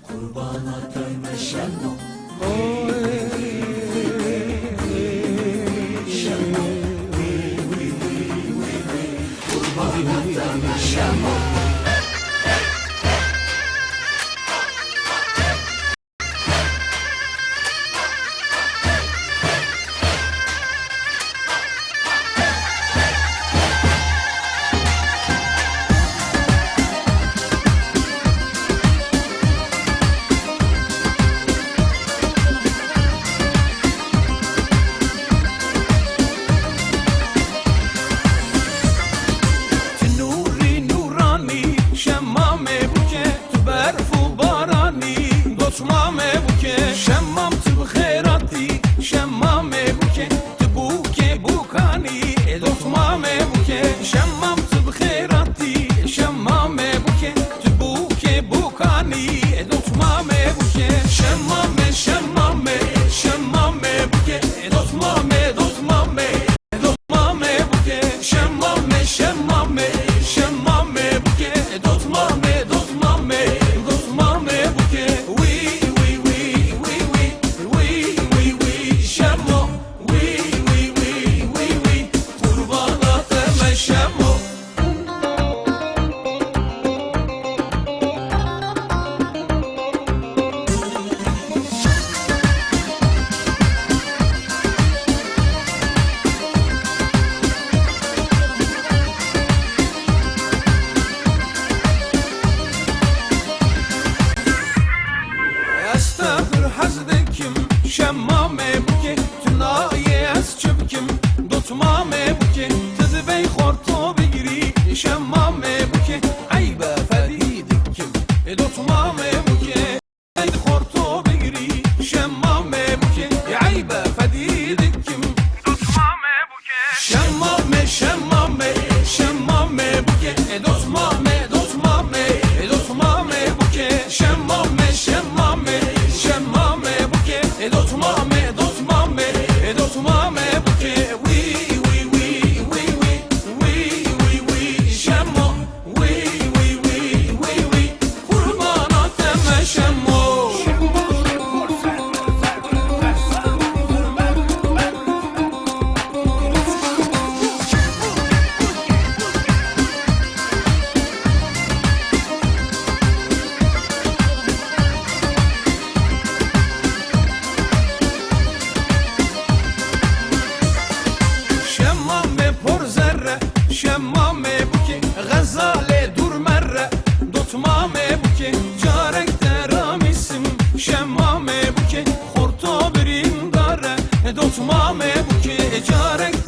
Kurbana dönme Şenol. Kurbana dönme Şenol. Mame buke şemmam tıb khairati şemmame buke tbuke bukani edot mame buke şemmam tıb khairati şemmame buke tbuke bukani edot mame buke şemmame şemmame şemmame buke edot mame edot mame buke şemmame şemmame şemmame buke edot mame edot mame buke شمامه بوکه تنایی از چبکم دوتمامه بوکه تدبی خورتو بگیری شمامه بوکه عیبه فدیدکم دوتمامه بوکه عید خورتو بگیری شمامه بوکه عیبه فدیدکم دوتمامه بوکه شمامه شمامه شمامه بوکه دوتمامه دوتمامه دوتمامه بوکه شمامه شمامه شمامه بوکه دوتمامه دوتمامه دوتمامه بوکه وی وی وی وی وی وی وی شمو وی وی وی وی وی قربانات شمو شمامه بوکه غزاله دور مره دوتمامه بوکه جارک درامیسم شمامه بوکه خورتو بریم داره دوتمامه بوکه جارک